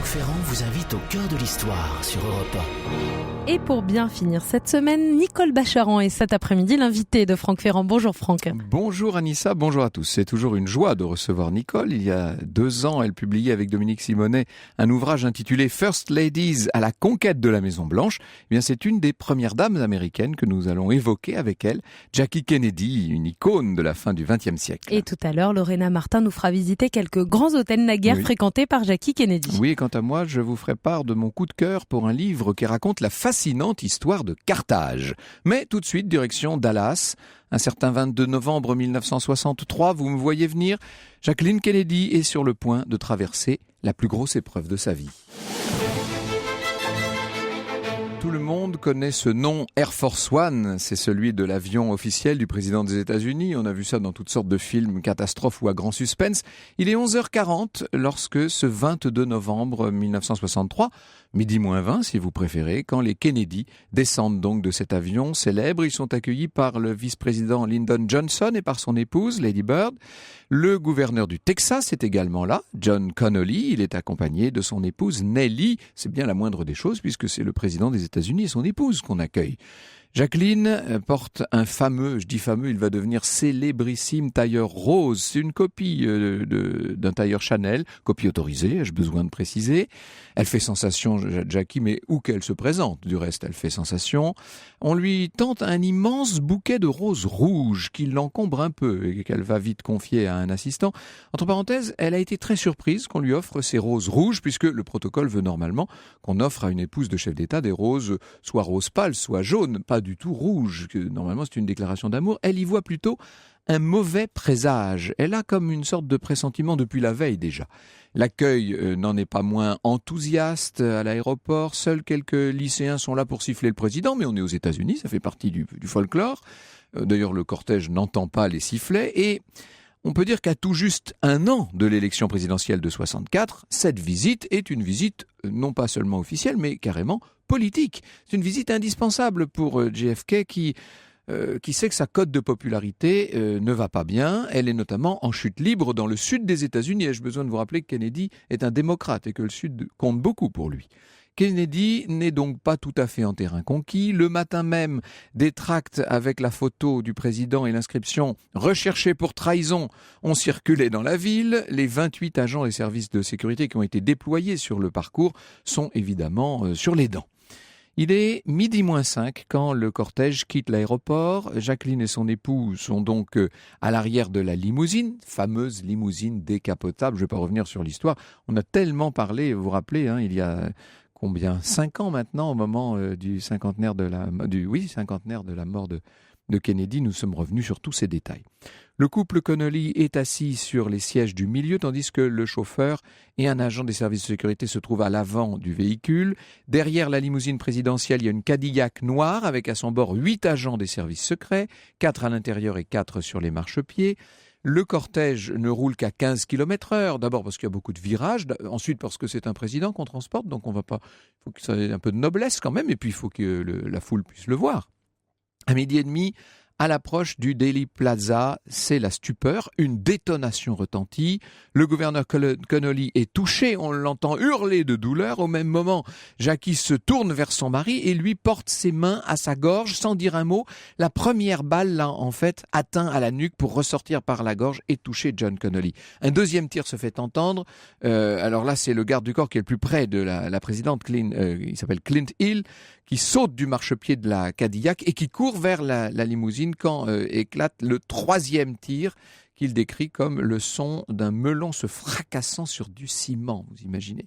Ferrand vous invite au cœur de l'histoire sur Europe 1. Et pour bien finir cette semaine, Nicole Bacharan est cet après-midi l'invitée de Franck Ferrand. Bonjour Franck. Bonjour Anissa, bonjour à tous. C'est toujours une joie de recevoir Nicole. Il y a 2 ans, elle publiait avec Dominique Simonet un ouvrage intitulé First Ladies à la conquête de la Maison Blanche. Eh bien, c'est une des premières dames américaines que nous allons évoquer avec elle, Jackie Kennedy, une icône de la fin du XXe siècle. Et tout à l'heure, Lorena Martin nous fera visiter quelques grands hôtels naguère fréquentés par Jackie Kennedy. Oui, quant à moi, je vous ferai part de mon coup de cœur pour un livre qui raconte la fascinante histoire de Carthage. Mais tout de suite, direction Dallas. Un certain 22 novembre 1963, vous me voyez venir, Jacqueline Kennedy est sur le point de traverser la plus grosse épreuve de sa vie. Tout le monde connaît ce nom Air Force One, c'est celui de l'avion officiel du président des États-Unis. On a vu ça dans toutes sortes de films catastrophes ou à grand suspense. Il est 11h40 lorsque ce 22 novembre 1963, midi moins 20 si vous préférez, quand les Kennedy descendent donc de cet avion célèbre. Ils sont accueillis par le vice-président Lyndon Johnson et par son épouse Lady Bird. Le gouverneur du Texas est également là, John Connolly. Il est accompagné de son épouse Nellie. C'est bien la moindre des choses puisque c'est le président des États-Unis et son épouse qu'on accueille. Jacqueline porte un fameux, je dis fameux, il va devenir célébrissime tailleur rose. C'est une copie d'un tailleur Chanel, copie autorisée, ai-je besoin de préciser. Elle fait sensation, Jackie, mais où qu'elle se présente, du reste, elle fait sensation. On lui tente un immense bouquet de roses rouges qui l'encombre un peu et qu'elle va vite confier à un assistant. Entre parenthèses, elle a été très surprise qu'on lui offre ces roses rouges puisque le protocole veut normalement qu'on offre à une épouse de chef d'État des roses soit rose pâle, soit jaune, pas du tout rouge, que normalement c'est une déclaration d'amour. Elle y voit plutôt un mauvais présage. Elle a comme une sorte de pressentiment depuis la veille déjà. L'accueil n'en est pas moins enthousiaste à l'aéroport. Seuls quelques lycéens sont là pour siffler le président, mais on est aux États-Unis, ça fait partie du folklore. D'ailleurs, le cortège n'entend pas les sifflets et on peut dire qu'à tout juste 1 an de l'élection présidentielle de 64, cette visite est une visite non pas seulement officielle, mais carrément politique. C'est une visite indispensable pour JFK qui sait que sa cote de popularité ne va pas bien. Elle est notamment en chute libre dans le sud des États-Unis. Ai-je besoin de vous rappeler que Kennedy est un démocrate et que le sud compte beaucoup pour lui. Kennedy n'est donc pas tout à fait en terrain conquis. Le matin même, des tracts avec la photo du président et l'inscription « Recherché pour trahison » ont circulé dans la ville. Les 28 agents des services de sécurité qui ont été déployés sur le parcours sont évidemment sur les dents. Il est midi moins 5 quand le cortège quitte l'aéroport. Jacqueline et son époux sont donc à l'arrière de la limousine, fameuse limousine décapotable. Je ne vais pas revenir sur l'histoire. On a tellement parlé, vous vous rappelez, il y a 5 ans maintenant, au moment du cinquantenaire de la mort de Kennedy, nous sommes revenus sur tous ces détails. Le couple Connolly est assis sur les sièges du milieu, tandis que le chauffeur et un agent des services de sécurité se trouvent à l'avant du véhicule. Derrière la limousine présidentielle, il y a une Cadillac noire avec à son bord 8 agents des services secrets, 4 à l'intérieur et 4 sur les marchepieds. Le cortège ne roule qu'à 15 km/h, d'abord parce qu'il y a beaucoup de virages, ensuite parce que c'est un président qu'on transporte, donc il faut que ça ait un peu de noblesse quand même, et puis il faut que la foule puisse le voir. À 12h30, à l'approche du Dealey Plaza, c'est la stupeur, une détonation retentit. Le gouverneur Connolly est touché, on l'entend hurler de douleur. Au même moment, Jackie se tourne vers son mari et lui porte ses mains à sa gorge sans dire un mot. La première balle l'a en fait atteint à la nuque pour ressortir par la gorge et toucher John Connolly. Un deuxième tir se fait entendre. Alors là, c'est le garde du corps qui est le plus près de la présidente, il s'appelle Clint Hill, qui saute du marchepied de la Cadillac et qui court vers la limousine quand éclate le 3e tir qu'il décrit comme le son d'un melon se fracassant sur du ciment, vous imaginez.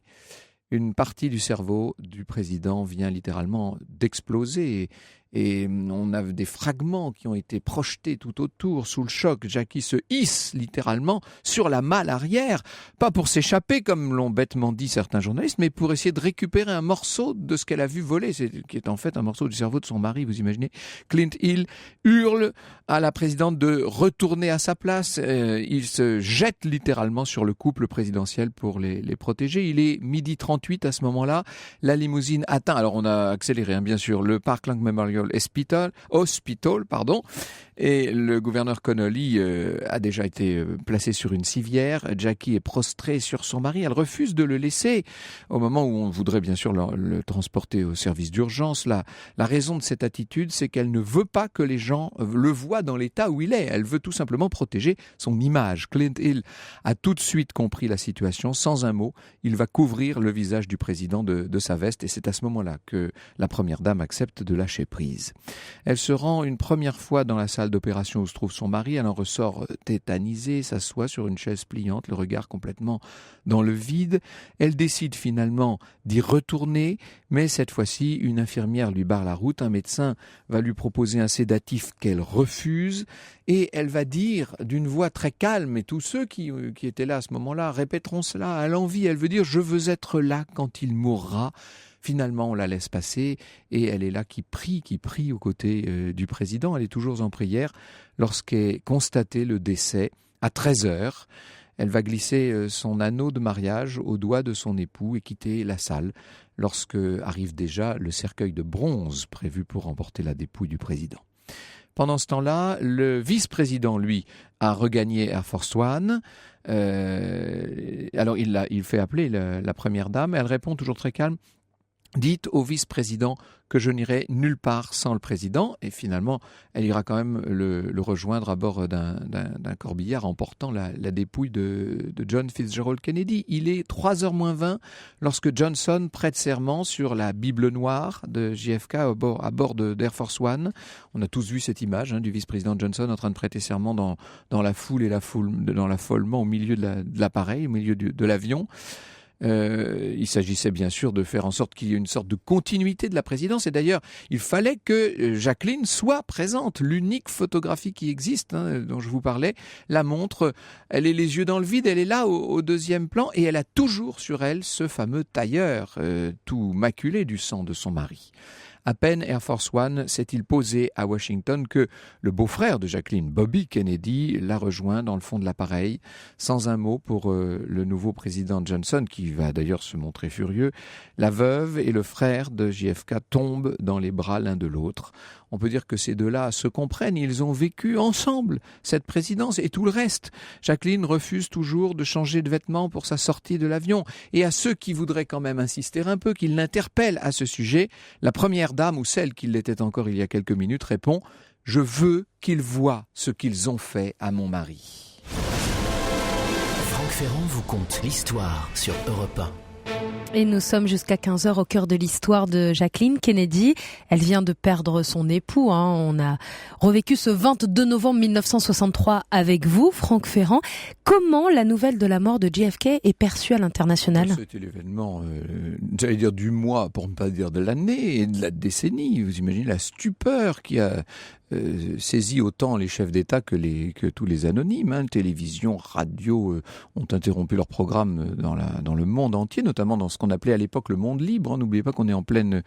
Une partie du cerveau du président vient littéralement d'exploser et on a des fragments qui ont été projetés tout autour sous le choc. Jackie se hisse littéralement sur la malle arrière, pas pour s'échapper comme l'ont bêtement dit certains journalistes, mais pour essayer de récupérer un morceau de ce qu'elle a vu voler, qui est en fait un morceau du cerveau de son mari, vous imaginez. Clint Hill hurle à la présidente de retourner à sa place. Il se jette littéralement sur le couple présidentiel pour les protéger. Il est 12h38 à ce moment-là. La limousine atteint, alors on a accéléré bien sûr, le Parkland Memorial Memorial Hospital, et le gouverneur Connolly a déjà été placé sur une civière. Jackie est prostrée sur son mari. Elle refuse de le laisser au moment où on voudrait bien sûr le transporter au service d'urgence. La raison de cette attitude, c'est qu'elle ne veut pas que les gens le voient dans l'état où il est. Elle veut tout simplement protéger son image. Clint Hill a tout de suite compris la situation. Sans un mot, il va couvrir le visage du président de sa veste, et c'est à ce moment-là que la première dame accepte de lâcher prise. Elle se rend une première fois dans la salle d'opération où se trouve son mari. Elle en ressort tétanisée, s'assoit sur une chaise pliante, le regard complètement dans le vide. Elle décide finalement d'y retourner, mais cette fois-ci, une infirmière lui barre la route. Un médecin va lui proposer un sédatif qu'elle refuse, et elle va dire d'une voix très calme, et tous ceux qui étaient là à ce moment-là répéteront cela à l'envi. Elle veut dire « Je veux être là quand il mourra ». Finalement, on la laisse passer, et elle est là qui prie aux côtés du président. Elle est toujours en prière lorsqu'est constaté le décès à 13h. Elle va glisser son anneau de mariage au doigt de son époux et quitter la salle lorsque arrive déjà le cercueil de bronze prévu pour emporter la dépouille du président. Pendant ce temps-là, le vice-président, lui, a regagné Air Force One. Alors, il fait appeler la première dame. Elle répond toujours très calme. Dites au vice-président que je n'irai nulle part sans le président. Et finalement, elle ira quand même le rejoindre à bord d'un corbillard, emportant la dépouille de John Fitzgerald Kennedy. Il est 3h moins 20 lorsque Johnson prête serment sur la Bible noire de JFK à bord d'Air Force One. On a tous vu cette image du vice-président Johnson en train de prêter serment dans la foule et dans l'affolement au milieu de l'appareil, au milieu de l'avion. Il s'agissait bien sûr de faire en sorte qu'il y ait une sorte de continuité de la présidence, et d'ailleurs il fallait que Jacqueline soit présente. L'unique photographie qui existe, dont je vous parlais, la montre. Elle est les yeux dans le vide, elle est là au deuxième plan, et elle a toujours sur elle ce fameux tailleur tout maculé du sang de son mari. À peine Air Force One s'est-il posé à Washington que le beau-frère de Jacqueline, Bobby Kennedy, l'a rejoint dans le fond de l'appareil, sans un mot pour le nouveau président Johnson, qui va d'ailleurs se montrer furieux. La veuve et le frère de JFK tombent dans les bras l'un de l'autre. On peut dire que ces deux-là se comprennent, ils ont vécu ensemble cette présidence et tout le reste. Jacqueline refuse toujours de changer de vêtements pour sa sortie de l'avion. Et à ceux qui voudraient quand même insister un peu, qu'ils l'interpellent à ce sujet, la première dame, ou celle qui l'était encore il y a quelques minutes, répond « Je veux qu'ils voient ce qu'ils ont fait à mon mari ». Franck Ferrand vous conte l'histoire sur Europe 1. Et nous sommes jusqu'à 15h au cœur de l'histoire de Jacqueline Kennedy. Elle vient de perdre son époux. On a revécu ce 22 novembre 1963 avec vous, Franck Ferrand. Comment la nouvelle de la mort de JFK est perçue à l'international ? C'était l'événement, j'allais dire du mois, pour ne pas dire de l'année et de la décennie. Vous imaginez la stupeur qui a saisi autant les chefs d'État que tous les anonymes. Télévision, radio ont interrompu leur programme dans le monde entier, notamment dans ce qu'on appelait à l'époque le monde libre. N'oubliez pas qu'on est en pleine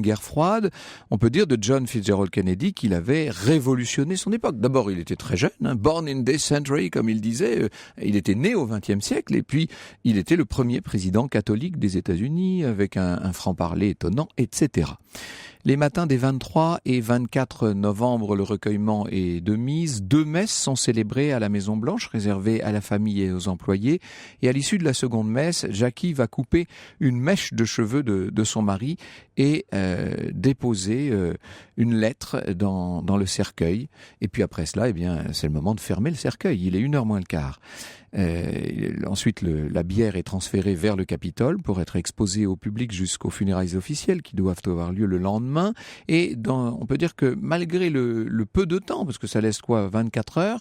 guerre froide. On peut dire de John Fitzgerald Kennedy qu'il avait révolutionné son époque. D'abord, il était très jeune, born in this century, comme il disait. Il était né au XXe siècle, et puis il était le premier président catholique des États-Unis, avec un franc-parler étonnant, etc. Les matins des 23 et 24 novembre, le recueillement est de mise. 2 messes sont célébrées à la Maison-Blanche, réservées à la famille et aux employés. Et à l'issue de la seconde messe, Jackie va couper une mèche de cheveux de son mari et déposer une lettre dans le cercueil. Et puis après cela, c'est le moment de fermer le cercueil. Il est 1h moins le quart. Ensuite, la bière est transférée vers le Capitole pour être exposée au public jusqu'aux funérailles officielles qui doivent avoir lieu le lendemain. Et on peut dire que malgré le peu de temps, parce que ça laisse 24 heures,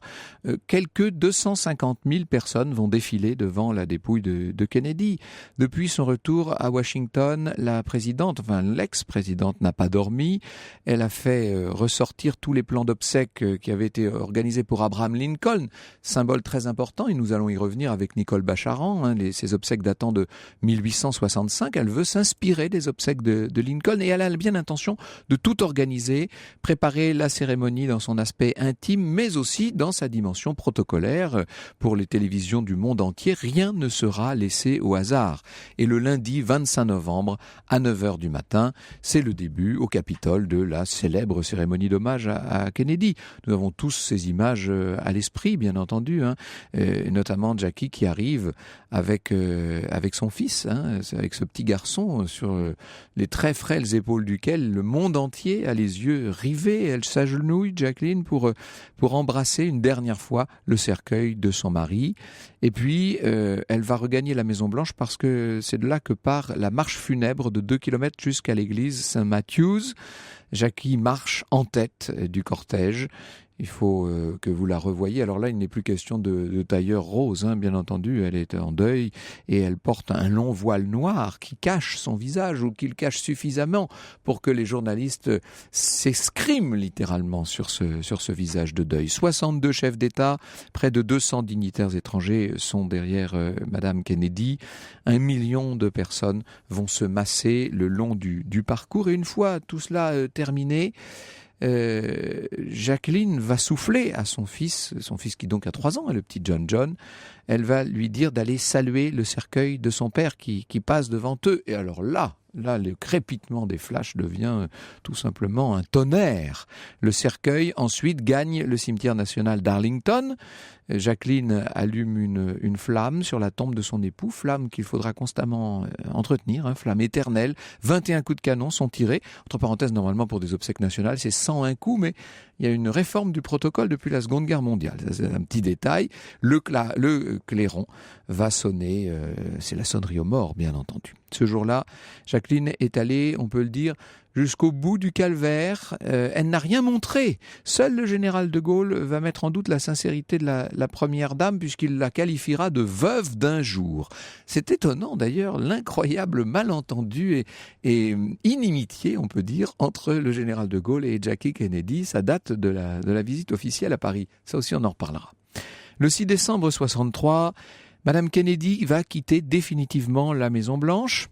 quelques 250 000 personnes vont défiler devant la dépouille de Kennedy. Depuis son retour à Washington, l'ex-présidente n'a pas dormi. Elle a fait ressortir tous les plans d'obsèques qui avaient été organisés pour Abraham Lincoln, symbole très important, et nous allons allons y revenir avec Nicole Bacharan, ses obsèques datant de 1865. Elle veut s'inspirer des obsèques de Lincoln et elle a bien l'intention de tout organiser, préparer la cérémonie dans son aspect intime, mais aussi dans sa dimension protocolaire. Pour les télévisions du monde entier, rien ne sera laissé au hasard. Et le lundi 25 novembre, à 9h du matin, c'est le début au Capitole de la célèbre cérémonie d'hommage à Kennedy. Nous avons tous ces images à l'esprit, bien entendu, notamment Jackie qui arrive avec son fils, avec ce petit garçon sur les très frêles épaules duquel le monde entier a les yeux rivés. Elle s'agenouille, Jacqueline, pour embrasser une dernière fois le cercueil de son mari. Et puis, elle va regagner la Maison-Blanche parce que c'est de là que part la marche funèbre de 2 kilomètres jusqu'à l'église Saint-Matthew's. Jackie marche en tête du cortège. Il faut que vous la revoyiez. Alors là, il n'est plus question de tailleur rose, bien entendu. Elle est en deuil et elle porte un long voile noir qui cache son visage ou qui le cache suffisamment pour que les journalistes s'escriment littéralement sur ce visage de deuil. 62 chefs d'État, près de 200 dignitaires étrangers sont derrière Madame Kennedy. 1 million de personnes vont se masser le long du parcours. Et une fois tout cela terminé, Jacqueline va souffler à son fils qui donc a 3 ans, le petit John. Elle va lui dire d'aller saluer le cercueil de son père qui passe devant eux. Et alors là, le crépitement des flashs devient tout simplement un tonnerre. Le cercueil ensuite gagne le cimetière national d'Arlington. Jacqueline allume une flamme sur la tombe de son époux, flamme qu'il faudra constamment entretenir, flamme éternelle. 21 coups de canon sont tirés. Entre parenthèses, normalement pour des obsèques nationales, c'est 101 coups, mais il y a une réforme du protocole depuis la Seconde Guerre mondiale. C'est un petit détail. Le clairon va sonner, c'est la sonnerie aux morts, bien entendu. Ce jour-là, Jacqueline est allée, on peut le dire, jusqu'au bout du calvaire. Elle n'a rien montré. Seul le général de Gaulle va mettre en doute la sincérité de la première dame puisqu'il la qualifiera de veuve d'un jour. C'est étonnant d'ailleurs, l'incroyable malentendu et inimitié, on peut dire, entre le général de Gaulle et Jackie Kennedy. Ça date de la visite officielle à Paris. Ça aussi, on en reparlera. Le 6 décembre 63, Madame Kennedy va quitter définitivement la Maison-Blanche.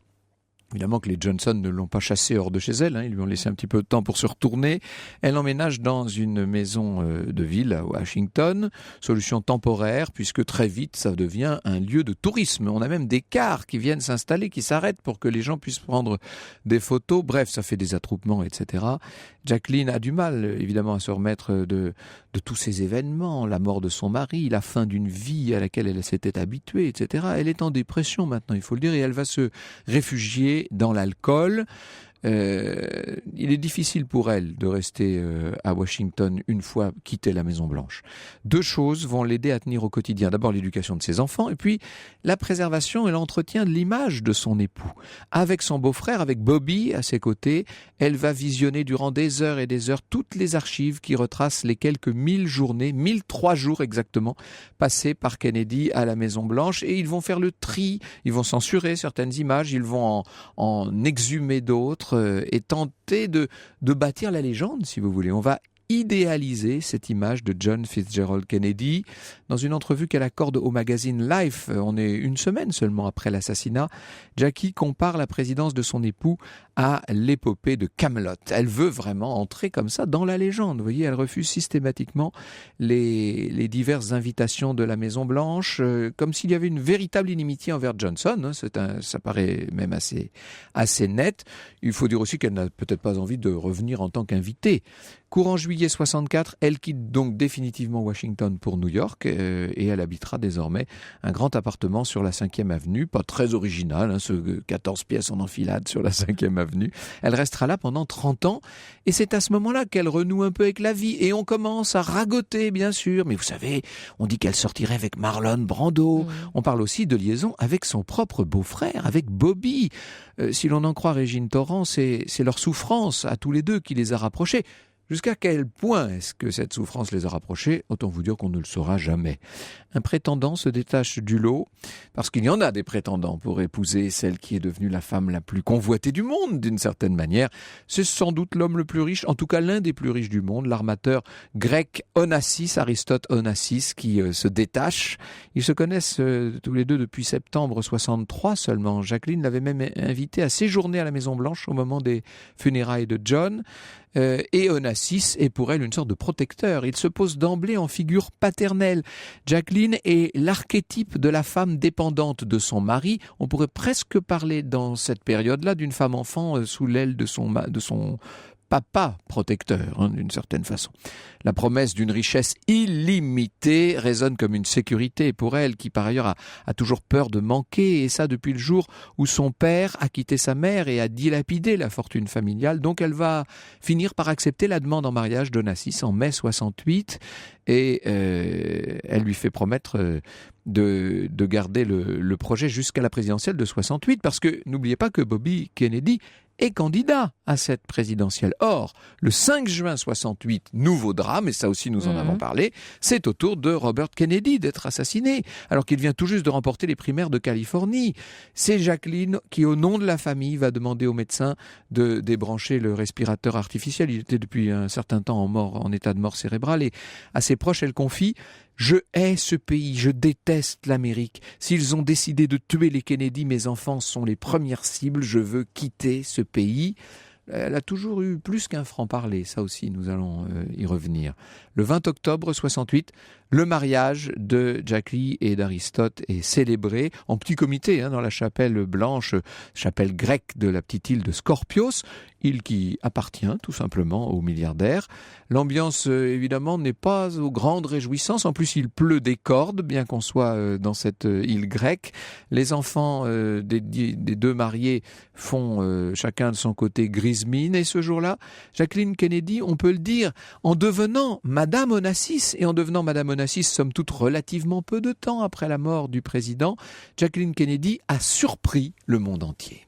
Évidemment que les Johnson ne l'ont pas chassée hors de chez elle, ils lui ont laissé un petit peu de temps pour se retourner. Elle emménage dans une maison de ville à Washington, solution temporaire puisque très vite ça devient un lieu de tourisme. On a même des cars qui viennent s'installer, qui s'arrêtent pour que les gens puissent prendre des photos. Bref, ça fait des attroupements, etc. Jacqueline a du mal évidemment à se remettre de tous ces événements, la mort de son mari, la fin d'une vie à laquelle elle s'était habituée, etc. Elle est en dépression maintenant, il faut le dire, et elle va se réfugier dans l'alcool. Il est difficile pour elle de rester à Washington une fois quittée la Maison-Blanche. 2 choses vont l'aider à tenir au quotidien. D'abord l'éducation de ses enfants et puis la préservation et l'entretien de l'image de son époux. Avec son beau-frère, avec Bobby à ses côtés, elle va visionner durant des heures et des heures toutes les archives qui retracent les quelques 1000 journées, 1003 jours exactement, passés par Kennedy à la Maison-Blanche et ils vont faire le tri, ils vont censurer certaines images, ils vont en exhumer d'autres et tenter de bâtir la légende, si vous voulez. On va idéaliser cette image de John Fitzgerald Kennedy. Dans une entrevue qu'elle accorde au magazine Life, on est 1 semaine seulement après l'assassinat, Jackie compare la présidence de son époux à l'épopée de Camelot. Elle veut vraiment entrer comme ça dans la légende. Vous voyez, elle refuse systématiquement les diverses invitations de la Maison-Blanche, comme s'il y avait une véritable inimitié envers Johnson. Ça paraît même assez net. Il faut dire aussi qu'elle n'a peut-être pas envie de revenir en tant qu'invitée. Courant juillet 64, elle quitte donc définitivement Washington pour New York et elle habitera désormais un grand appartement sur la 5e avenue, pas très original, ce 14 pièces en enfilade sur la 5e avenue. Elle restera là pendant 30 ans et c'est à ce moment-là qu'elle renoue un peu avec la vie et on commence à ragoter bien sûr, mais vous savez, on dit qu'elle sortirait avec Marlon Brando, on parle aussi de liaison avec son propre beau-frère, avec Bobby. Si l'on en croit Régine Torrent, c'est leur souffrance à tous les deux qui les a rapprochés. Jusqu'à quel point est-ce que cette souffrance les a rapprochés? Autant vous dire qu'on ne le saura jamais. Un prétendant se détache du lot, parce qu'il y en a des prétendants pour épouser celle qui est devenue la femme la plus convoitée du monde, d'une certaine manière. C'est sans doute l'homme le plus riche, en tout cas l'un des plus riches du monde, l'armateur grec Onassis, Aristote Onassis, qui se détache. Ils se connaissent tous les deux depuis septembre 63 seulement. Jacqueline l'avait même invité à séjourner à la Maison-Blanche au moment des funérailles de John. Et Onassis est pour elle une sorte de protecteur. Il se pose d'emblée en figure paternelle. Jacqueline est l'archétype de la femme dépendante de son mari. On pourrait presque parler dans cette période-là d'une femme enfant sous l'aile de son papa protecteur, d'une certaine façon. La promesse d'une richesse illimitée résonne comme une sécurité pour elle, qui par ailleurs a toujours peur de manquer, et ça depuis le jour où son père a quitté sa mère et a dilapidé la fortune familiale. Donc elle va finir par accepter la demande en mariage d'Onassis en mai 68, et elle lui fait promettre de garder le projet jusqu'à la présidentielle de 68, parce que n'oubliez pas que Bobby Kennedy est candidat à cette présidentielle. Or, le 5 juin 68, nouveau drame, et ça aussi nous en avons parlé, c'est au tour de Robert Kennedy d'être assassiné, alors qu'il vient tout juste de remporter les primaires de Californie. C'est Jacqueline qui, au nom de la famille, va demander au médecin de débrancher le respirateur artificiel. Il était depuis un certain temps en état de mort cérébrale, et à ses proches, elle confie: je hais ce pays, je déteste l'Amérique. S'ils ont décidé de tuer les Kennedy, mes enfants sont les premières cibles. Je veux quitter ce pays. Elle a toujours eu plus qu'un franc-parler, ça aussi, nous allons y revenir. Le 20 octobre 68, le mariage de Jackie et d'Aristote est célébré en petit comité dans la chapelle blanche, chapelle grecque de la petite île de Skorpios, île qui appartient tout simplement aux milliardaires. L'ambiance, évidemment, n'est pas aux grandes réjouissances. En plus, il pleut des cordes, bien qu'on soit dans cette île grecque. Les enfants des deux mariés font chacun de son côté grise mine. Et ce jour-là, Jacqueline Kennedy, on peut le dire, en devenant Madame Onassis, et en devenant Madame Onassis, somme toute relativement peu de temps après la mort du président, Jacqueline Kennedy a surpris le monde entier.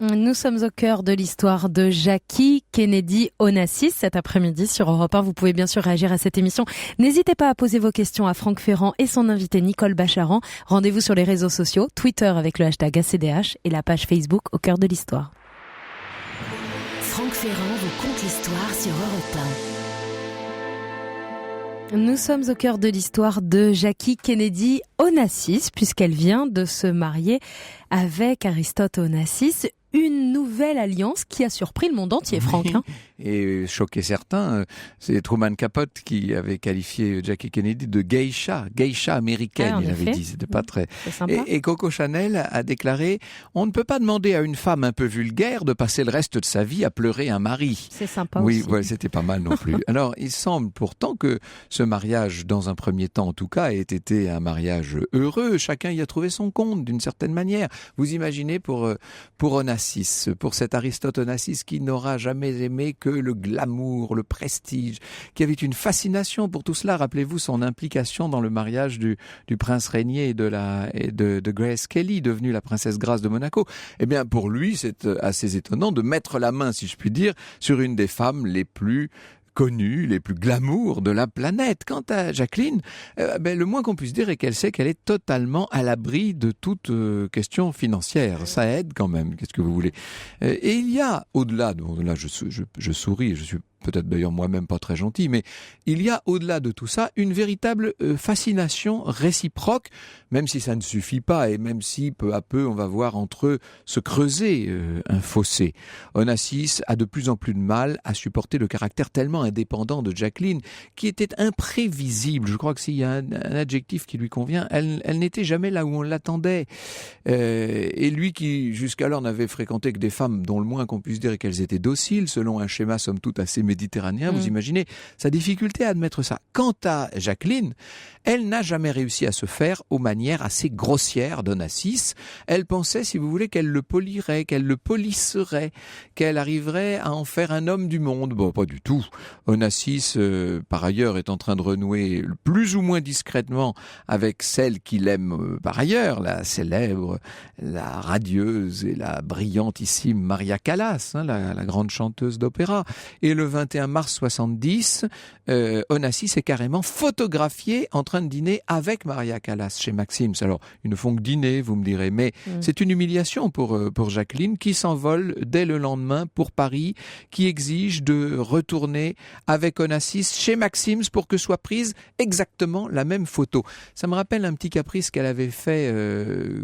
Nous sommes au cœur de l'histoire de Jackie Kennedy Onassis cet après-midi sur Europe 1. Vous pouvez bien sûr réagir à cette émission. N'hésitez pas à poser vos questions à Franck Ferrand et son invité Nicole Bacharan. Rendez-vous sur les réseaux sociaux, Twitter avec le hashtag ACDH et la page Facebook au cœur de l'histoire. Franck Ferrand vous conte l'histoire sur Europe 1. Nous sommes au cœur de l'histoire de Jackie Kennedy Onassis, puisqu'elle vient de se marier avec Aristote Onassis. Une nouvelle alliance qui a surpris le monde entier, Franck. Et choqué certains, c'est Truman Capote qui avait qualifié Jackie Kennedy de geisha américaine, il avait dit, c'était pas très... Et Coco Chanel a déclaré: on ne peut pas demander à une femme un peu vulgaire de passer le reste de sa vie à pleurer un mari. C'est sympa aussi. Oui, ouais, c'était pas mal non plus. Alors, il semble pourtant que ce mariage, dans un premier temps en tout cas, ait été un mariage heureux. Chacun y a trouvé son compte d'une certaine manière. Vous imaginez pour Onassis, pour cet Aristote Onassis qui n'aura jamais aimé que le glamour, le prestige, qui avait une fascination pour tout cela. Rappelez-vous son implication dans le mariage du prince régnier et de Grace Kelly, devenue la princesse Grace de Monaco. Eh bien, pour lui, c'est assez étonnant de mettre la main, si je puis dire, sur une des femmes les plus connues, les plus glamour de la planète. Quant à Jacqueline, le moins qu'on puisse dire est qu'elle sait qu'elle est totalement à l'abri de toute question financière. Ça aide quand même, qu'est-ce que vous voulez. Et il y a, au-delà, là je souris, je suis peut-être d'ailleurs moi-même pas très gentil, mais il y a au-delà de tout ça une véritable fascination réciproque, même si ça ne suffit pas et même si peu à peu on va voir entre eux se creuser un fossé. Onassis a de plus en plus de mal à supporter le caractère tellement indépendant de Jacqueline, qui était imprévisible. Je crois que s'il y a un adjectif qui lui convient, elle n'était jamais là où on l'attendait. Et lui qui jusqu'alors n'avait fréquenté que des femmes dont le moins qu'on puisse dire est qu'elles étaient dociles, selon un schéma somme toute assez méditerranéen, vous imaginez sa difficulté à admettre ça. Quant à Jacqueline, elle n'a jamais réussi à se faire aux manières assez grossières d'Onassis. Elle pensait, si vous voulez, qu'elle le polirait, qu'elle le polisserait, qu'elle arriverait à en faire un homme du monde. Bon, pas du tout. Onassis, par ailleurs, est en train de renouer plus ou moins discrètement avec celle qu'il aime par ailleurs, la célèbre, la radieuse et la brillantissime Maria Callas, la grande chanteuse d'opéra. Et le 21 mars 70, Onassis est carrément photographié en train de dîner avec Maria Callas chez Maxim's. Alors, ils ne font que dîner, vous me direz, mais c'est une humiliation pour Jacqueline qui s'envole dès le lendemain pour Paris, qui exige de retourner avec Onassis chez Maxim's pour que soit prise exactement la même photo. Ça me rappelle un petit caprice qu'elle avait fait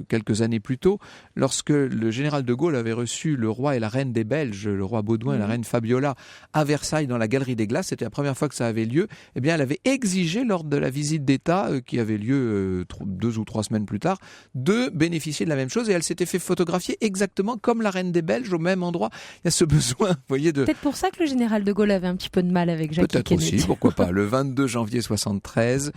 quelques années plus tôt, lorsque le général de Gaulle avait reçu le roi et la reine des Belges, le roi Baudouin et la reine Fabiola, à Versailles dans la Galerie des Glaces. C'était la première fois que ça avait lieu. Eh bien, elle avait exigé lors de la visite d'État qui avait lieu 2 ou 3 semaines plus tard, de bénéficier de la même chose, et elle s'était fait photographier exactement comme la reine des Belges au même endroit. Il y a ce besoin, vous voyez, de... Peut-être pour ça que le général de Gaulle avait un petit peu de mal avec Jackie Kennedy. Peut-être aussi, pourquoi pas. Le 22 janvier 73,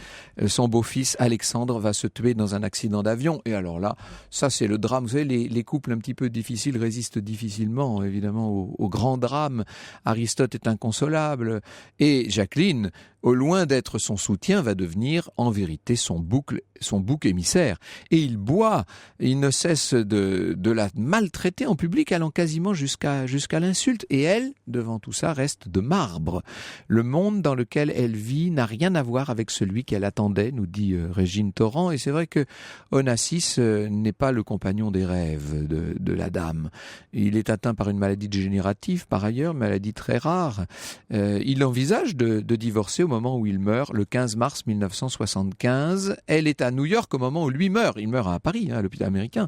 son beau-fils Alexandre va se tuer dans un accident d'avion. Et alors là, ça c'est le drame. Vous savez, les couples un petit peu difficiles résistent difficilement, évidemment, au grand drame. Aristote est inconsolable. Et Jacqueline, au loin d'être son soutien, va devenir en vérité son bouc émissaire. Et il ne cesse de la maltraiter en public, allant quasiment jusqu'à l'insulte. Et elle, devant tout ça, reste de marbre. Le monde dans lequel elle vit n'a rien à voir avec celui qu'elle attendait, nous dit Régine Torrent. Et c'est vrai que Onassis n'est pas le compagnon des rêves de la dame. Il est atteint par une maladie dégénérative, par ailleurs, maladie très rare. Il envisage de divorcer au moment où il meurt, le 15 mars 1975. Elle est à New York au moment où lui meurt. Il meurt à Paris, à l'hôpital américain.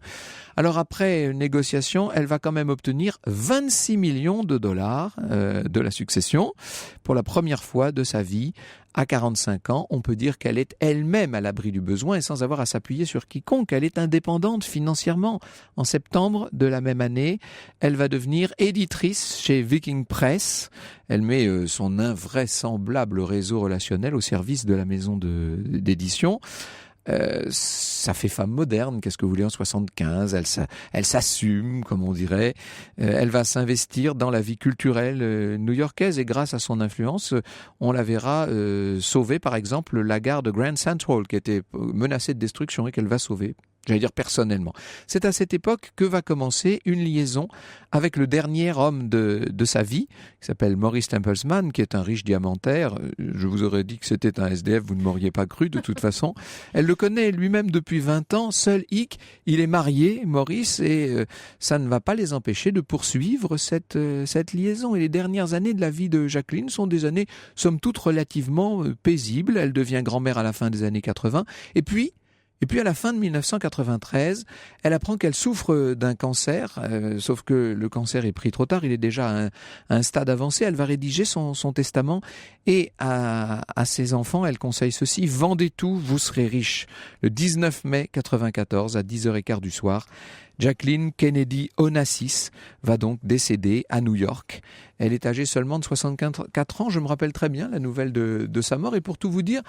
Alors après négociation, elle va quand même obtenir 26 millions de dollars de la succession pour la première fois de sa vie. À 45 ans, on peut dire qu'elle est elle-même à l'abri du besoin et sans avoir à s'appuyer sur quiconque. Elle est indépendante financièrement. En septembre de la même année, elle va devenir éditrice chez Viking Press. Elle met son invraisemblable réseau relationnel au service de la maison d'édition. Ça fait femme moderne, qu'est-ce que vous voulez, en 75, elle s'assume, comme on dirait, elle va s'investir dans la vie culturelle new-yorkaise et grâce à son influence, on la verra sauver par exemple la gare de Grand Central qui était menacée de destruction et qu'elle va sauver. J'allais dire personnellement. C'est à cette époque que va commencer une liaison avec le dernier homme de sa vie, qui s'appelle Maurice Tempelsman, qui est un riche diamantaire. Je vous aurais dit que c'était un SDF, vous ne m'auriez pas cru de toute façon. Elle le connaît lui-même depuis 20 ans, seul hic, il est marié, Maurice, et ça ne va pas les empêcher de poursuivre cette liaison. Et les dernières années de la vie de Jacqueline sont des années, somme toute, relativement paisibles. Elle devient grand-mère à la fin des années 80. Et puis à la fin de 1993, elle apprend qu'elle souffre d'un cancer, sauf que le cancer est pris trop tard, il est déjà à un stade avancé. Elle va rédiger son testament et à ses enfants, elle conseille ceci: vendez tout, vous serez riches. Le 19 mai 1994, à 10h15 du soir, Jacqueline Kennedy Onassis va donc décéder à New York. Elle est âgée seulement de 64 ans, je me rappelle très bien la nouvelle de sa mort, et pour tout vous dire,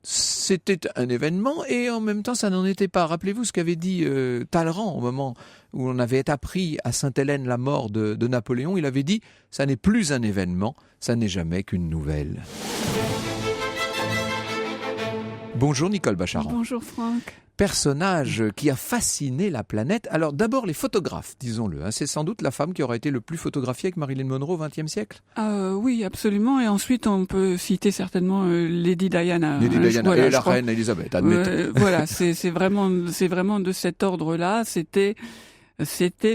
c'était un événement et en même temps ça n'en était pas. Rappelez-vous ce qu'avait dit Talleyrand au moment où on avait appris à Sainte-Hélène la mort de Napoléon. Il avait dit « ça n'est plus un événement, ça n'est jamais qu'une nouvelle ». Bonjour Nicole Bacharan. Bonjour Franck. Personnage qui a fasciné la planète. Alors d'abord les photographes, disons-le. C'est sans doute la femme qui aura été le plus photographiée avec Marilyn Monroe au XXe siècle. Oui, absolument. Et ensuite, on peut citer certainement Lady Diana. Et la reine Elisabeth, admettons. Voilà, c'est vraiment de cet ordre-là. C'était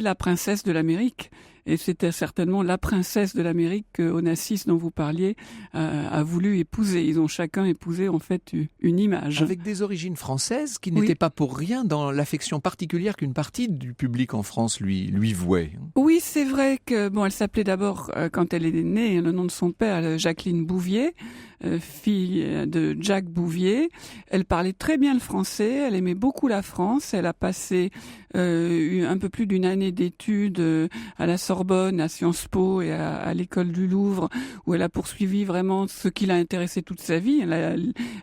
la princesse de l'Amérique. Et c'était certainement la princesse de l'Amérique que Onassis, dont vous parliez, a voulu épouser. Ils ont chacun épousé en fait une image. Avec des origines françaises qui n'étaient pas pour rien dans l'affection particulière qu'une partie du public en France lui vouait. Oui, c'est vrai que elle s'appelait d'abord, quand elle est née, le nom de son père, Jacqueline Bouvier, fille de Jacques Bouvier. Elle parlait très bien le français, elle aimait beaucoup la France. Elle a passé un peu plus d'une année d'études à la Sorbonne Sorbonne, à Sciences Po et à l'école du Louvre, où elle a poursuivi vraiment ce qui l'a intéressé toute sa vie,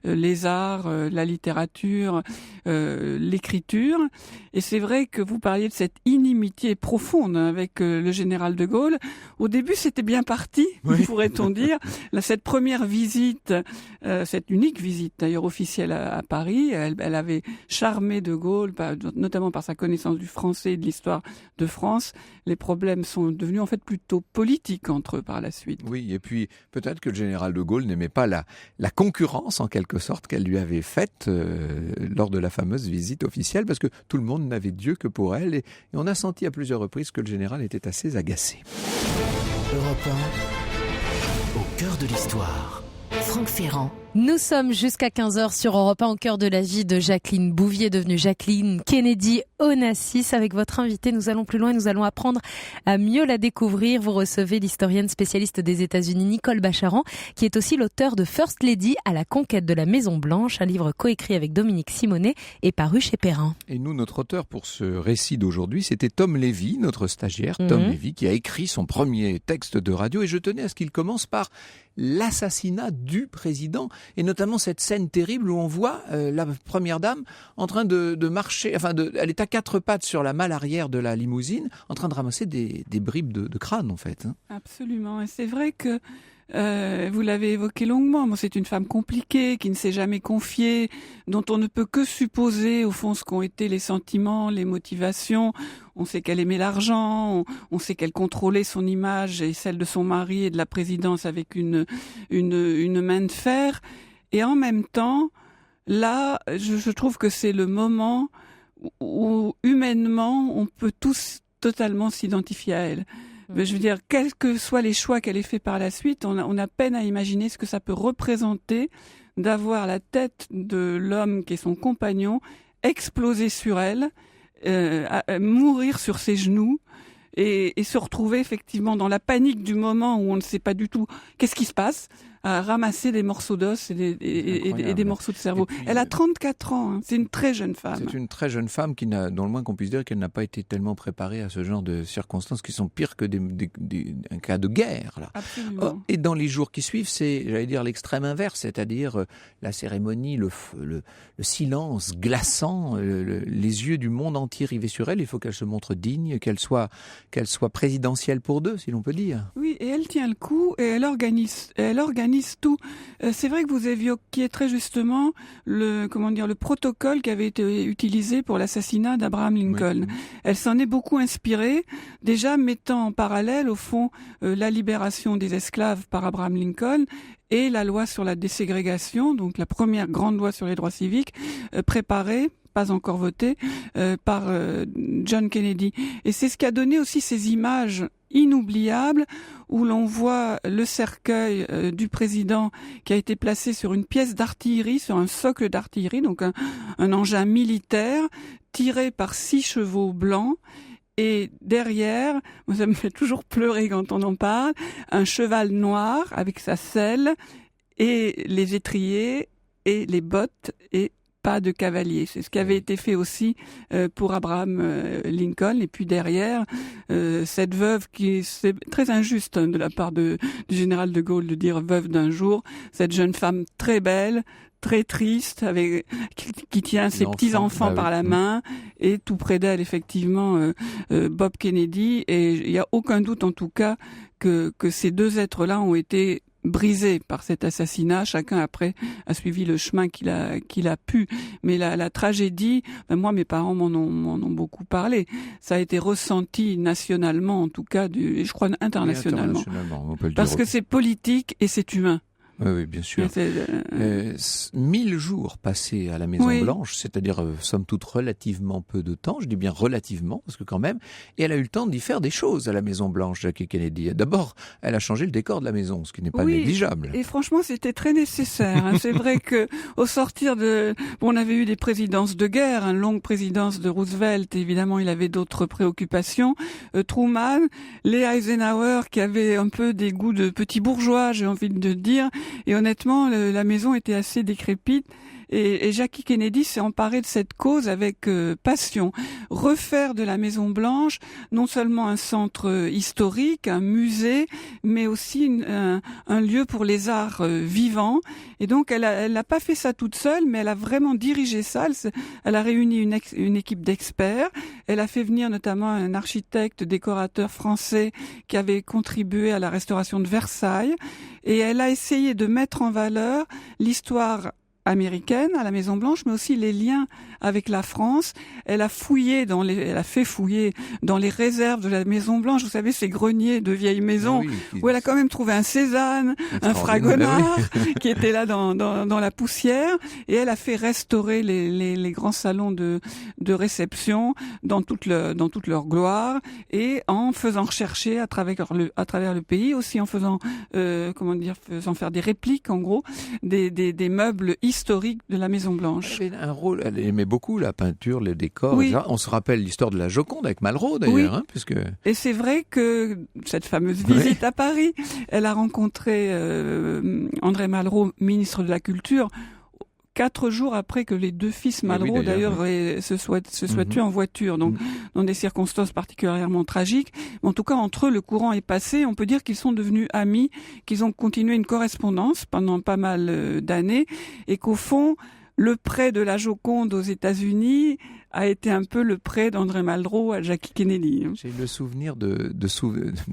les arts, la littérature, l'écriture. Et c'est vrai que vous parliez de cette inimitié profonde avec le général de Gaulle. Au début, c'était bien parti, pourrait-on dire. Cette première visite, cette unique visite d'ailleurs officielle à Paris, elle avait charmé de Gaulle, notamment par sa connaissance du français et de l'histoire de France. Les problèmes sont devenus en fait plutôt politiques entre eux par la suite. Oui, et puis peut-être que le général de Gaulle n'aimait pas la concurrence en quelque sorte qu'elle lui avait faite lors de la fameuse visite officielle, parce que tout le monde n'avait Dieu que pour elle, et on a senti à plusieurs reprises que le général était assez agacé. Europe 1, au cœur de l'histoire. Franck Ferrand. Nous sommes jusqu'à 15h sur Europe 1 au cœur de la vie de Jacqueline Bouvier, devenue Jacqueline Kennedy Onassis. Avec votre invité, nous allons plus loin, nous allons apprendre à mieux la découvrir. Vous recevez l'historienne spécialiste des États-Unis Nicole Bacharan, qui est aussi l'auteur de First Lady à la conquête de la Maison Blanche, un livre coécrit avec Dominique Simonet et paru chez Perrin. Et nous, notre auteur pour ce récit d'aujourd'hui, c'était Tom Lévy, notre stagiaire, Tom Lévy, qui a écrit son premier texte de radio, et je tenais à ce qu'il commence par l'assassinat du président, et notamment cette scène terrible où on voit la première dame en train de marcher, elle est à quatre pattes sur la malle arrière de la limousine, en train de ramasser des bribes de crâne en fait. Absolument, et c'est vrai que vous l'avez évoqué longuement, c'est une femme compliquée, qui ne s'est jamais confiée, dont on ne peut que supposer au fond ce qu'ont été les sentiments, les motivations. On sait qu'elle aimait l'argent, on sait qu'elle contrôlait son image et celle de son mari et de la présidence avec une main de fer. Et en même temps, là, je trouve que c'est le moment où humainement, on peut tous totalement s'identifier à elle. Je veux dire, quels que soient les choix qu'elle ait fait par la suite, on a peine à imaginer ce que ça peut représenter d'avoir la tête de l'homme qui est son compagnon exploser sur elle, à mourir sur ses genoux et se retrouver effectivement dans la panique du moment où on ne sait pas du tout qu'est-ce qui se passe, à ramasser des morceaux d'os et des morceaux de cerveau. Puis, elle a 34 ans, c'est une très jeune femme. C'est une très jeune femme dont le moins qu'on puisse dire qu'elle n'a pas été tellement préparée à ce genre de circonstances qui sont pires que un cas de guerre. Là. Absolument. Et dans les jours qui suivent, c'est, j'allais dire, l'extrême inverse, c'est-à-dire la cérémonie, le silence glaçant, les yeux du monde entier rivés sur elle. Il faut qu'elle se montre digne, qu'elle soit présidentielle pour deux, si l'on peut dire. Oui, et elle tient le coup et elle organise tout. C'est vrai que vous évoquiez très justement le protocole qui avait été utilisé pour l'assassinat d'Abraham Lincoln. Oui. Elle s'en est beaucoup inspirée, déjà mettant en parallèle au fond la libération des esclaves par Abraham Lincoln et la loi sur la déségrégation, donc la première grande loi sur les droits civiques, préparée, pas encore votée, par John Kennedy. Et c'est ce qui a donné aussi ces images inoubliables où l'on voit le cercueil du président qui a été placé sur une pièce d'artillerie, sur un socle d'artillerie, donc un engin militaire tiré par 6 chevaux blancs. Et derrière, ça me fait toujours pleurer quand on en parle, un cheval noir avec sa selle et les étriers et les bottes et pas de cavalier. C'est ce qui avait été fait aussi pour Abraham Lincoln. Et puis derrière, cette veuve c'est très injuste de la part du général de Gaulle de dire veuve d'un jour, cette jeune femme très belle, très triste, qui tient ses petits-enfants par la main, et tout près d'elle, effectivement, Bob Kennedy. Et il n'y a aucun doute, en tout cas, que ces deux êtres-là ont été brisé par cet assassinat. Chacun après a suivi le chemin qu'il a pu. Mais la tragédie, moi mes parents m'en ont beaucoup parlé. Ça a été ressenti nationalement, en tout cas, et je crois internationalement. On peut le dire. Parce que c'est politique et c'est humain. Oui, bien sûr. 1000 jours passés à la Maison-Blanche, c'est-à-dire, somme toute, relativement peu de temps. Je dis bien relativement, parce que quand même. Et elle a eu le temps d'y faire des choses à la Maison-Blanche, Jackie Kennedy. D'abord, elle a changé le décor de la maison, ce qui n'est pas négligeable. Et franchement, c'était très nécessaire. C'est vrai que au sortir on avait eu des présidences de guerre, une longue présidence de Roosevelt. Évidemment, il avait d'autres préoccupations. Truman, les Eisenhower, qui avaient un peu des goûts de petits bourgeois, j'ai envie de dire. Et honnêtement, la maison était assez décrépite Et Jackie Kennedy s'est emparé de cette cause avec passion. Refaire de la Maison Blanche non seulement un centre historique, un musée, mais aussi un lieu pour les arts vivants. Et donc elle n'a pas fait ça toute seule, mais elle a vraiment dirigé ça. Elle a réuni une équipe d'experts. Elle a fait venir notamment un architecte décorateur français qui avait contribué à la restauration de Versailles. Et elle a essayé de mettre en valeur l'histoire américaine à la Maison Blanche, mais aussi les liens avec la France. Elle a fait fouiller dans les réserves de la Maison Blanche. Vous savez, ces greniers de vieilles maisons où elle a quand même trouvé un Cézanne, un Fragonard qui était là dans la poussière. Et elle a fait restaurer les grands salons de réception dans toute leur gloire et en faisant rechercher à travers le pays, aussi en faisant faisant faire des répliques en gros des meubles historique de la Maison Blanche. Elle avait un rôle, elle aimait beaucoup la peinture, le décor. Oui. Etc. On se rappelle l'histoire de la Joconde avec Malraux d'ailleurs. Oui. Puisque... Et c'est vrai que cette fameuse visite à Paris, elle a rencontré André Malraux, ministre de la Culture, 4 jours après que les 2 fils Malraux se soient tués en voiture, donc dans des circonstances particulièrement tragiques. Mais en tout cas, entre eux, le courant est passé. On peut dire qu'ils sont devenus amis, qu'ils ont continué une correspondance pendant pas mal d'années, et qu'au fond, le prêt de la Joconde aux États-Unis a été un peu le prêt d'André Malraux à Jackie Kennedy. J'ai le souvenir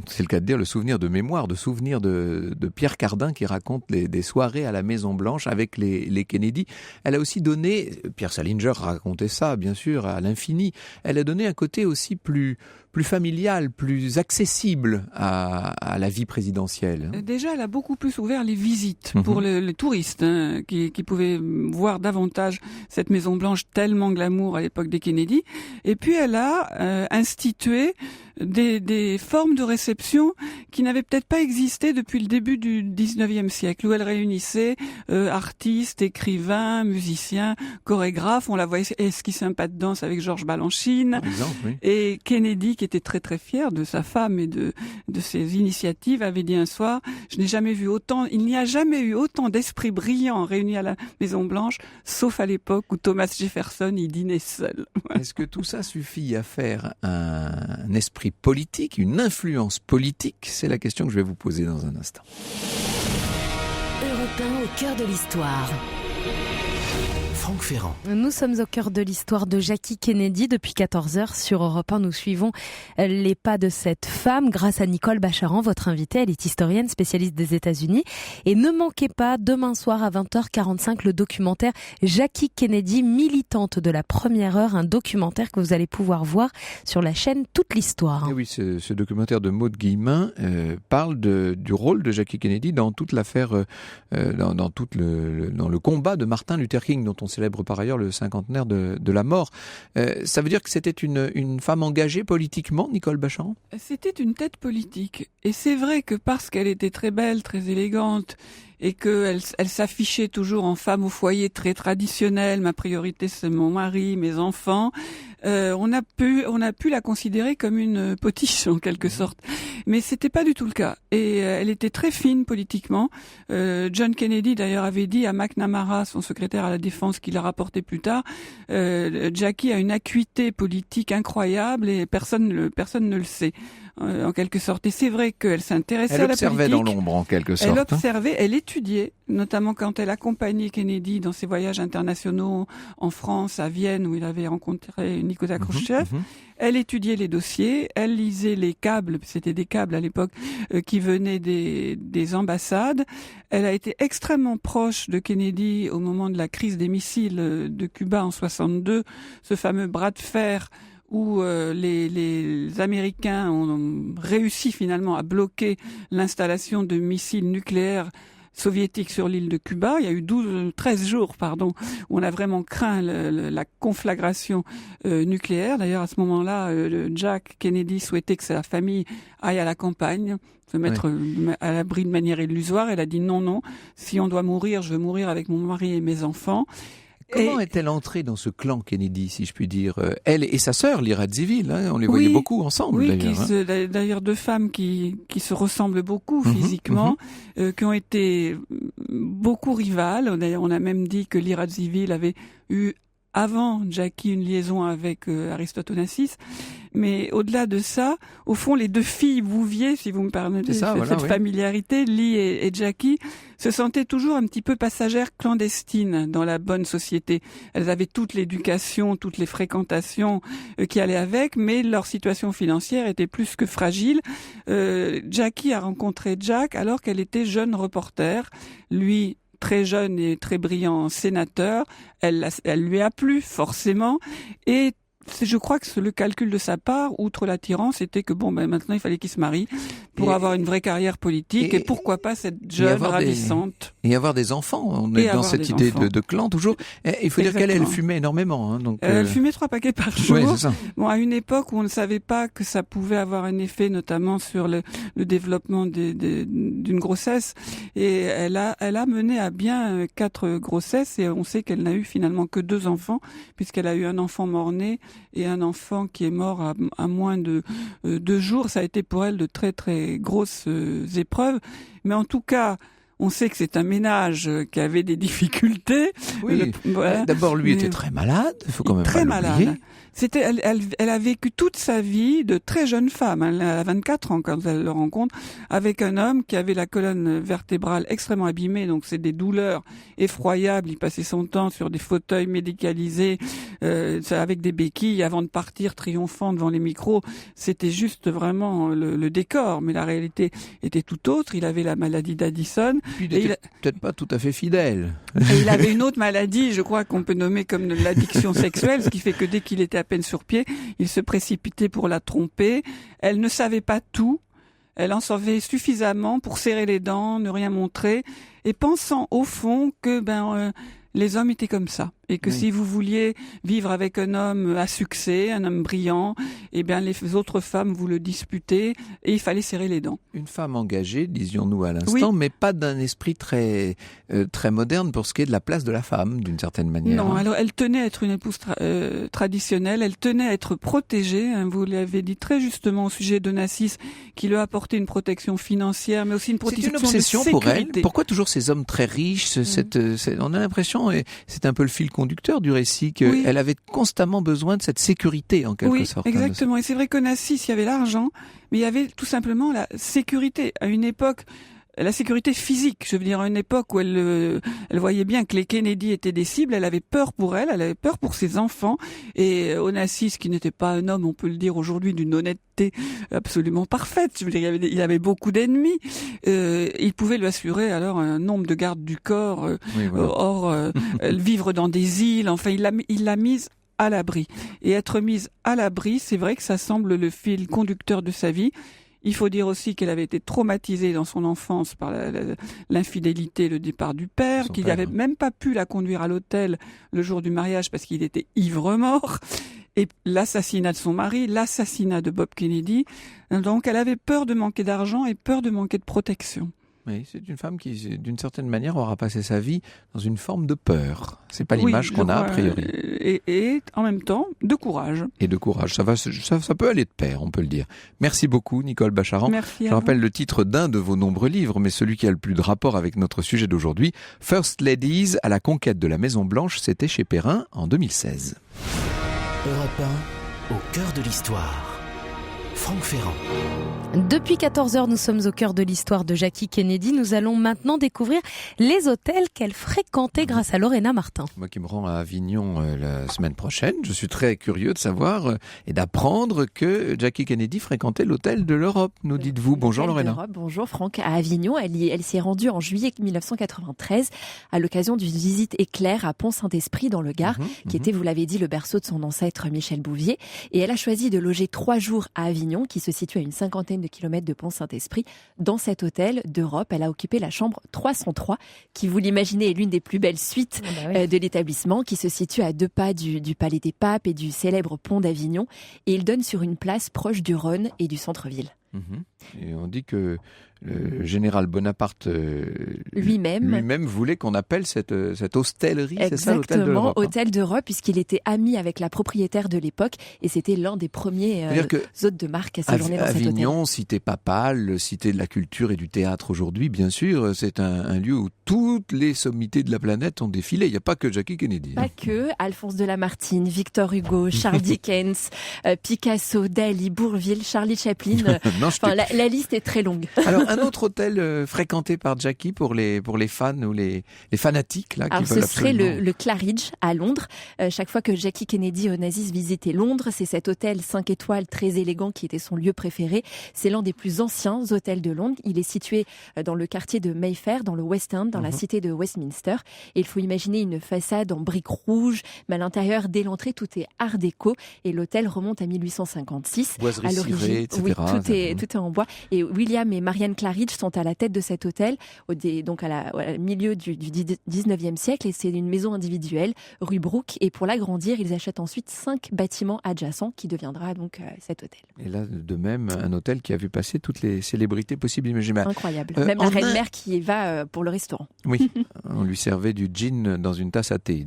c'est le cas de dire, le souvenir de mémoire, de souvenir de Pierre Cardin qui raconte des soirées à la Maison Blanche avec les Kennedy. Elle a aussi donné, Pierre Salinger racontait ça bien sûr à l'infini, elle a donné un côté aussi plus familial, plus accessible à la vie présidentielle. Déjà, elle a beaucoup plus ouvert les visites pour les touristes qui pouvaient voir davantage cette Maison Blanche tellement glamour à l'époque des Kennedy. Et puis, elle a institué des formes de réception qui n'avaient peut-être pas existé depuis le début du 19e siècle, où elle réunissait artistes, écrivains, musiciens, chorégraphes. On la voyait esquisser un pas de danse avec Georges Balanchine. Par exemple, oui. Et Kennedy, qui était très très fier de sa femme et de ses initiatives, avait dit un soir: il n'y a jamais eu autant d'esprits brillants réunis à la Maison Blanche, sauf à l'époque où Thomas Jefferson y dînait seul. Est-ce que tout ça suffit à faire un esprit politique, une influence politique? C'est la question que je vais vous poser dans un instant. Europe 1 au cœur de l'histoire. Franck Ferrand. Nous sommes au cœur de l'histoire de Jackie Kennedy. Depuis 14h sur Europe 1, nous suivons les pas de cette femme grâce à Nicole Bacharan, votre invitée. Elle est historienne spécialiste des États-Unis. Et ne manquez pas, demain soir à 20h45, le documentaire Jackie Kennedy, militante de la première heure, un documentaire que vous allez pouvoir voir sur la chaîne Toute l'Histoire. Et oui, ce documentaire de Maud Guillemin parle du rôle de Jackie Kennedy dans toute l'affaire, dans le combat de Martin Luther King, dont on célèbre par ailleurs le cinquantenaire de la mort. Ça veut dire que c'était une femme engagée politiquement, Nicole Bacharan? C'était une tête politique. Et c'est vrai que parce qu'elle était très belle, très élégante, et qu'elle s'affichait toujours en femme au foyer très traditionnelle, ma priorité c'est mon mari, mes enfants, on a pu la considérer comme une potiche en quelque sorte. Mais c'était pas du tout le cas. Et elle était très fine politiquement. John Kennedy d'ailleurs avait dit à McNamara, son secrétaire à la défense, qui l'a rapporté plus tard, Jackie a une acuité politique incroyable et personne ne le sait. En quelque sorte. Et c'est vrai qu'elle s'intéressait à la politique. Elle observait dans l'ombre, en quelque sorte. Elle observait, elle étudiait, notamment quand elle accompagnait Kennedy dans ses voyages internationaux en France, à Vienne, où il avait rencontré Nikita Khrouchtchev. Elle étudiait les dossiers, elle lisait les câbles, c'était des câbles à l'époque, qui venaient des ambassades. Elle a été extrêmement proche de Kennedy au moment de la crise des missiles de Cuba en 62, ce fameux bras de fer où les Américains ont réussi finalement à bloquer l'installation de missiles nucléaires soviétiques sur l'île de Cuba. Il y a eu 13 jours, où on a vraiment craint la conflagration nucléaire. D'ailleurs, à ce moment-là, Jack Kennedy souhaitait que sa famille aille à la campagne, se mettre à l'abri de manière illusoire. Elle a dit non, si on doit mourir, je veux mourir avec mon mari et mes enfants. Comment est-elle entrée dans ce clan Kennedy, si je puis dire? Elle et sa sœur, Lyra Dzivil, on les voyait beaucoup ensemble d'ailleurs. D'ailleurs 2 femmes qui se ressemblent beaucoup physiquement, qui ont été beaucoup rivales. D'ailleurs, on a même dit que Lee Radziwiłł avait eu avant Jackie une liaison avec Aristote Onassis. Mais au-delà de ça, au fond, les deux filles Bouvier, si vous me permettez cette familiarité, Lee et Jackie, se sentaient toujours un petit peu passagères clandestines dans la bonne société. Elles avaient toute l'éducation, toutes les fréquentations qui allaient avec, mais leur situation financière était plus que fragile. Jackie a rencontré Jack alors qu'elle était jeune reporter. Lui, très jeune et très brillant sénateur, elle lui a plu forcément, et je crois que le calcul de sa part, outre l'attirance, c'était que maintenant il fallait qu'il se marie pour avoir une vraie carrière politique et pourquoi pas cette jeune ravissante. Et avoir des enfants. On est dans cette idée de clan toujours. Il faut dire qu'elle fumait énormément. Donc, elle fumait 3 paquets par jour. Oui, c'est ça. À une époque où on ne savait pas que ça pouvait avoir un effet, notamment sur le développement d'une grossesse. Et elle a mené à bien 4 grossesses et on sait qu'elle n'a eu finalement que 2 enfants puisqu'elle a eu un enfant mort-né et un enfant qui est mort à moins de 2 jours. Ça a été pour elle de très très grosses épreuves. Mais en tout cas, on sait que c'est un ménage qui avait des difficultés. Oui. D'abord, lui était très malade. Il faut quand même très pas l'oublier. Malade. Elle a vécu toute sa vie de très jeune femme. Elle a 24 ans quand elle le rencontre, avec un homme qui avait la colonne vertébrale extrêmement abîmée. Donc c'est des douleurs effroyables. Il passait son temps sur des fauteuils médicalisés, avec des béquilles avant de partir triomphant devant les micros. C'était juste vraiment le décor. Mais la réalité était tout autre. Il avait la maladie d'Addison. Puis il était peut-être pas tout à fait fidèle. Et il avait une autre maladie, je crois qu'on peut nommer comme l'addiction sexuelle, ce qui fait que dès qu'il était à peine sur pied, il se précipitait pour la tromper. Elle ne savait pas tout. Elle en savait suffisamment pour serrer les dents, ne rien montrer, et pensant au fond que les hommes étaient comme ça. Et que si vous vouliez vivre avec un homme à succès, un homme brillant, les autres femmes vous le disputaient et il fallait serrer les dents. Une femme engagée, disions-nous à l'instant, mais pas d'un esprit très moderne pour ce qui est de la place de la femme, d'une certaine manière. Non, alors elle tenait à être une épouse traditionnelle, elle tenait à être protégée. Vous l'avez dit très justement au sujet d'Onassis, qui lui a apporté une protection financière, mais aussi une protection de sécurité. C'est une obsession pour elle. Pourquoi toujours ces hommes très riches on a l'impression, et c'est un peu le fil conducteur du récit, qu'elle avait constamment besoin de cette sécurité, en quelque sorte. Oui, exactement. Et c'est vrai qu'Onassis, il y avait l'argent, mais il y avait tout simplement la sécurité. À une époque, la sécurité physique, je veux dire, à une époque où elle voyait bien que les Kennedy étaient des cibles, elle avait peur pour elle avait peur pour ses enfants. Et Onassis, qui n'était pas un homme, on peut le dire aujourd'hui, d'une honnêteté absolument parfaite, je veux dire, il avait beaucoup d'ennemis, il pouvait lui assurer alors un nombre de gardes du corps, vivre dans des îles, enfin, il l'a mise à l'abri. Et être mise à l'abri, c'est vrai que ça semble le fil conducteur de sa vie. Il faut dire aussi qu'elle avait été traumatisée dans son enfance par l'infidélité, le départ du père, qu'il n'avait même pas pu la conduire à l'hôtel le jour du mariage parce qu'il était ivre-mort, et l'assassinat de son mari, l'assassinat de Bob Kennedy. Donc elle avait peur de manquer d'argent et peur de manquer de protection. Oui, c'est une femme qui, d'une certaine manière, aura passé sa vie dans une forme de peur. C'est pas l'image qu'on a a priori. Et en même temps, de courage. Et de courage. Ça peut aller de pair, on peut le dire. Merci beaucoup, Nicole Bacharan. Merci. Je rappelle le titre d'un de vos nombreux livres, mais celui qui a le plus de rapport avec notre sujet d'aujourd'hui. First Ladies à la conquête de la Maison Blanche, c'était chez Perrin en 2016. Europe 1, au cœur de l'histoire. Franck Ferrand. Depuis 14h, nous sommes au cœur de l'histoire de Jackie Kennedy. Nous allons maintenant découvrir les hôtels qu'elle fréquentait grâce à Lorena Martin. Moi qui me rends à Avignon la semaine prochaine, je suis très curieux de savoir et d'apprendre que Jackie Kennedy fréquentait l'hôtel de l'Europe. Nous dites-vous. Bonjour Lorena. Bonjour Franck. À Avignon, elle s'y est rendue en juillet 1993 à l'occasion d'une visite éclair à Pont-Saint-Esprit dans le Gard, qui était, vous l'avez dit, le berceau de son ancêtre Michel Bouvier. Et elle a choisi de loger 3 jours à Avignon, qui se situe à une 50aine de kilomètres de Pont-Saint-Esprit. Dans cet hôtel d'Europe, elle a occupé la chambre 303, qui, vous l'imaginez, est l'une des plus belles suites de l'établissement, qui se situe à 2 pas du Palais des Papes et du célèbre pont d'Avignon. Et il donne sur une place proche du Rhône et du centre-ville. Et on dit que le général Bonaparte lui-même voulait qu'on appelle cette hostellerie, c'est ça, l'hôtel de l'Europe. Hôtel d'Europe, puisqu'il était ami avec la propriétaire de l'époque et c'était l'un des premiers hôtes de marque à séjourner dans cet hôtel. Avignon, cité papale, cité de la culture et du théâtre aujourd'hui, bien sûr, c'est un lieu où toutes les sommités de la planète ont défilé. Il n'y a pas que Jackie Kennedy. Pas que, Alphonse de Lamartine, Victor Hugo, Charles Dickens, Picasso, Dali, Bourvil, Charlie Chaplin. La liste est très longue. Alors, un autre hôtel fréquenté par Jackie pour les fans ou les fanatiques là. Alors, ce serait le Claridge à Londres. Chaque fois que Jackie Kennedy Onassis visitait Londres, c'est cet hôtel 5 étoiles très élégant qui était son lieu préféré. C'est l'un des plus anciens hôtels de Londres. Il est situé dans le quartier de Mayfair, dans le West End, dans la cité de Westminster. Et il faut imaginer une façade en briques rouges, mais à l'intérieur, dès l'entrée, tout est art déco. Et l'hôtel remonte à 1856. Boiseries cirées, etc. Oui, tout est en bois. Et William et Marianne Claridge sont à la tête de cet hôtel, donc au milieu du 19e siècle. Et c'est une maison individuelle, rue Brooke. Et pour l'agrandir, ils achètent ensuite 5 bâtiments adjacents qui deviendra donc cet hôtel. Et là, de même, un hôtel qui a vu passer toutes les célébrités possibles et imaginables. Incroyable. Même la reine-mère qui y va pour le restaurant. Oui, on lui servait du gin dans une tasse à thé.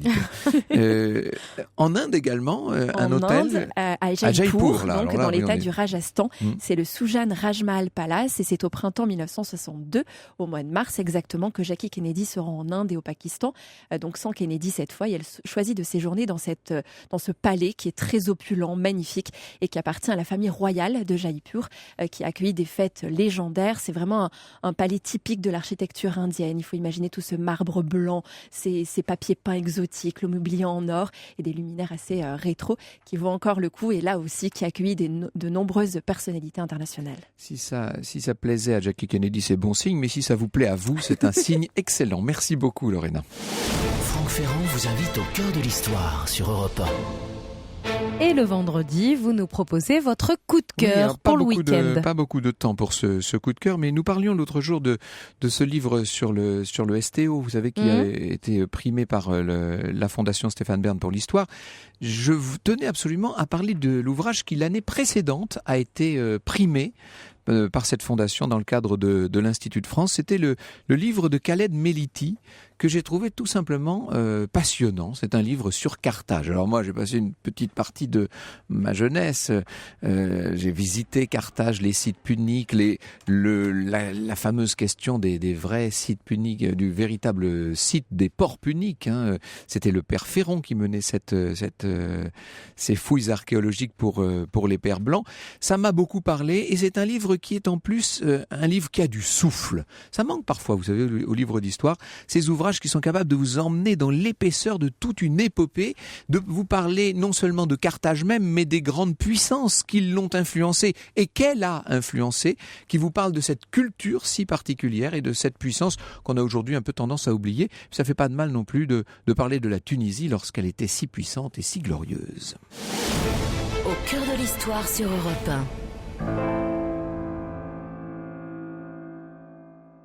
En Inde également, un hôtel à Jaipur, là, donc dans l'état du Rajasthan. C'est le Sujan Rajmahal Palace et c'est au printemps 1962, au mois de mars exactement, que Jackie Kennedy se rend en Inde et au Pakistan. Donc sans Kennedy cette fois, et elle choisit de séjourner dans ce palais qui est très opulent, magnifique et qui appartient à la famille royale de Jaipur, qui accueille des fêtes légendaires. C'est vraiment un palais typique de l'architecture indienne. Il faut imaginer tout ce marbre blanc, ces papiers peints exotiques, le mobilier en or et des luminaires assez rétro qui vaut encore le coup et là aussi qui accueille de nombreuses personnalités internationales. Si ça plaisait à Jackie Kennedy, c'est bon signe, mais si ça vous plaît à vous, c'est un signe excellent. Merci beaucoup, Lorena. Franck Ferrand vous invite au cœur de l'histoire sur Europe 1. Et le vendredi, vous nous proposez votre coup de cœur pour le week-end. Pas beaucoup de temps pour ce coup de cœur, mais nous parlions l'autre jour de ce livre sur le STO, vous savez, qui a été primé par la Fondation Stéphane Bern pour l'histoire. Je vous tenais absolument à parler de l'ouvrage qui l'année précédente a été primé par cette fondation dans le cadre de l'Institut de France. C'était le livre de Khaled Meliti que j'ai trouvé tout simplement passionnant. C'est un livre sur Carthage. Alors moi, j'ai passé une petite partie de ma jeunesse. J'ai visité Carthage, les sites puniques, la fameuse question des vrais sites puniques, du véritable site des ports puniques. C'était le père Féron qui menait ces fouilles archéologiques pour les pères blancs. Ça m'a beaucoup parlé et c'est un livre qui est en plus un livre qui a du souffle. Ça manque parfois, vous savez, au livre d'histoire, ces ouvrages qui sont capables de vous emmener dans l'épaisseur de toute une épopée, de vous parler non seulement de Carthage même, mais des grandes puissances qui l'ont influencé et qu'elle a influencé, qui vous parlent de cette culture si particulière et de cette puissance qu'on a aujourd'hui un peu tendance à oublier. Ça fait pas de mal non plus de parler de la Tunisie lorsqu'elle était si puissante et si glorieuse. Au cœur de l'histoire sur Europe 1.